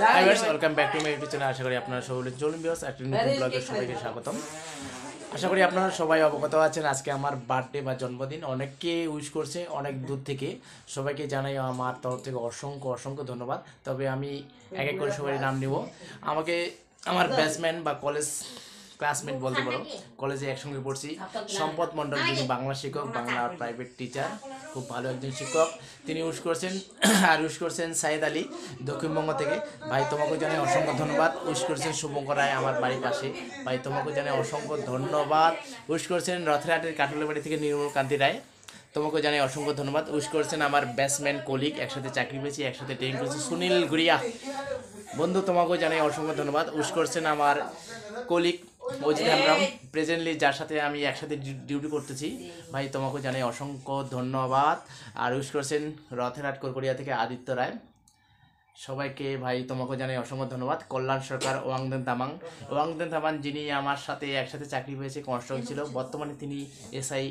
High viewers, welcome back to my YouTube channel. আশা করি আপনারা সবাই চলুন ভিউয়ার্স, একটা নতুন ব্লগে সবাইকে স্বাগতম। আশা করি আপনারা সবাই অবগত আছেন। আজকে আমার বার্থডে বা জন্মদিন, অনেককে উইশ করছে অনেক দূর থেকে। সবাইকে জানাই আমার তরফ থেকে অসংখ্য অসংখ্য ধন্যবাদ। তবে আমি এক এক করে সবাই নাম নিব। আমাকে আমার ব্যাচমেন বা কলেজ ক্লাসমেট বলতে পারো, কলেজে একসঙ্গে পড়ছি, সম্পদ মণ্ডল, যিনি বাংলা শিক্ষক, বাংলা প্রাইভেট টিচার, খুব ভালো একজন শিক্ষক, তিনি উইশ করছেন। আর উইশ করছেন সাইদ আলী, দক্ষিণবঙ্গ থেকে। ভাই তোমাকে জানাই অসংখ্য ধন্যবাদ। উইশ করছেন শুভঙ্কর রায়, আমার বাড়ির পাশে। ভাই তোমাকে জানাই অসংখ্য ধন্যবাদ। উইশ করছেন রথরাটের কাটুলের বাড়ি থেকে নির্মল কান্তি রায়, তোমাকে জানাই অসংখ্য ধন্যবাদ। উইশ করছেন আমার ব্যাটসম্যান কলিগ, একসাথে চাকরি পেয়েছি, একসাথে ট্রেনিং করেছি, সুনীল গুড়িয়া বন্ধু, তোমাকেও জানাই অসংখ্য ধন্যবাদ। উইশ করছেন আমার কলিগ অজিত হেমব্রম, প্রেজেন্টলি যার সাথে আমি একসাথে ডিউটি করতেছি। ভাই তোমাকে জানাই অসংখ্য ধন্যবাদ। আর উইশ করছেন রথেরহাট কোরকড়িয়া থেকে আদিত্য রায়। সবাইকে ভাই তোমাকে জানাই অসংখ্য ধন্যবাদ। কল্যাণ সরকার, ওয়াংদেন তামাং, যিনি আমার সাথে একসাথে চাকরি পেয়েছে, কনস্ট্রাকশন ছিল, বর্তমানে তিনি এসআই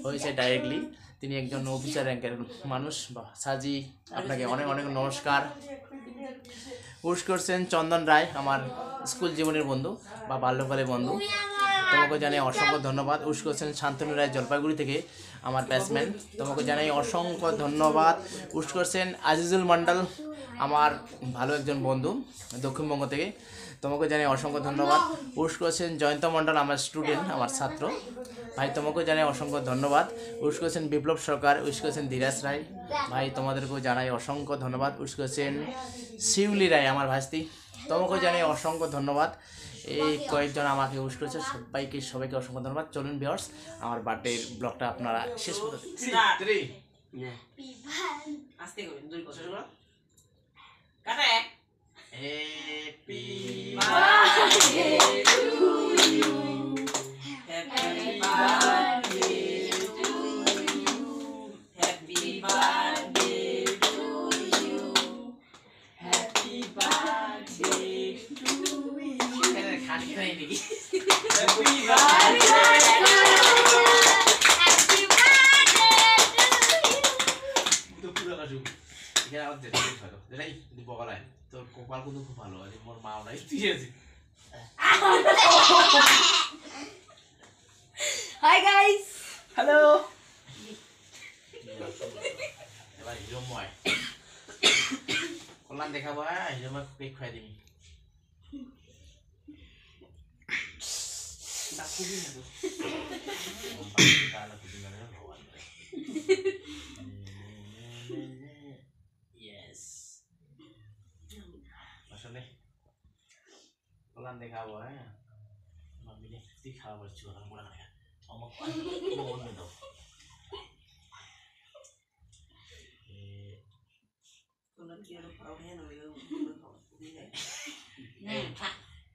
হয়েছে ডাইরেক্টলি। তিনি একজন অফিসার র্যাঙ্কের মানুষ। সাজি, আপনাকে অনেক অনেক নমস্কার। উইশ করছেন চন্দন রায়, আমার স্কুল জীবনের বন্ধু বা বাল্যকালের বন্ধু, তোমাকে জানাই অসংখ্য ধন্যবাদ। উইশ করছেন শান্তনু রায়, জলপাইগুড়ি থেকে, আমার ব্যাটসম্যান, তোমাকে জানাই অসংখ্য ধন্যবাদ। উইশ করছেন আজিজুল মণ্ডল, আমার ভালো একজন বন্ধু, দক্ষিণবঙ্গ থেকে, তোমাকে জানাই অসংখ্য ধন্যবাদ। উইশ করছেন জয়ন্ত মণ্ডল, আমার স্টুডেন্ট, আমার ছাত্র, ভাই তোমাকে জানাই অসংখ্য ধন্যবাদ। উইশ করছেন বিপ্লব সরকার, উইশ করছেন ধীরাজ রায়, ভাই তোমাদেরকেও জানাই অসংখ্য ধন্যবাদ। উইশ করছেন শিউলি রায়, আমার ভাস্তি, তোমাকেও জানাই অসংখ্য ধন্যবাদ। এই কয়েকজন আমাকে উইশ করেছে, সবাইকে অসংখ্য ধন্যবাদ। চলুন ভিউয়ার্স, আমার বার্থডে ব্লগটা আপনারা শেষ করতে তোর কপাল কিন্তু খুব ভালো আছে, মোর মাও নাই, তুই আছিস। Hi guys, hello. এবার হিরোময় কল্যাণ দেখাবো। হ্যাঁ, হিরোময় কেক খাই দিবি। আসলে কল্যাণ দেখাবো। হ্যাঁ, মাম্মিকে তুই খাওয়া পারছি, ওখানে মোড়া খায় আমার অন্য দাও।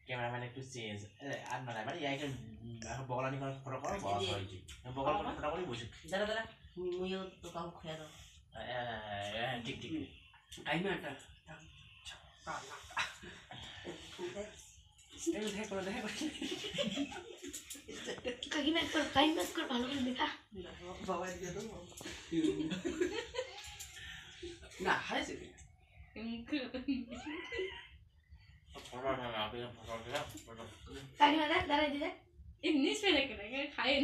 ক্যামেরাম্যান একটু চেঞ্জ আর না মানে বগলানি করে ফটো করো, বস হয়েছে বগল করে ফটো করে বসে দাঁড়া দাঁড়া, মুইও তো কাউ খেয়ে দাও। ঠিক ঠিক টাইম একটা ভালো করে দেখা না হাইছে দাঁড়াই দিদা এমনি ফেলে কেন খাইন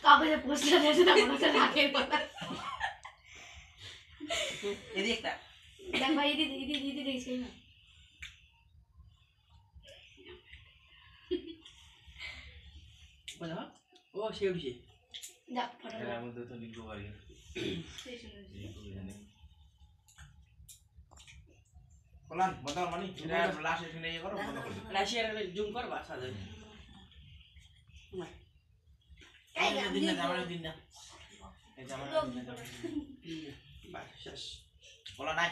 কাগজে পোস্টার দিয়েছে না, মনে হচ্ছে রাখের কথা। এদিকে একটা দেখ ভাই, ইদি দেখছি না। ও সেউছে দেখ ফটো এর মধ্যে তো লিখবো পারি। কল্যাণ বদল মানি এটা লাস্ট এখানে ইয়ে করো, বন্ধ করে দাও। লাস্ট এর জুম করবা সাজে এই দিন না জামার দিন না, এই জামার দিন না বাস শেষ। বলা নাই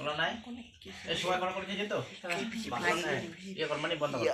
বলা নাই এই সবাই করে খেয়ে যেত ইয়ে কর মানে বন্ধ কর।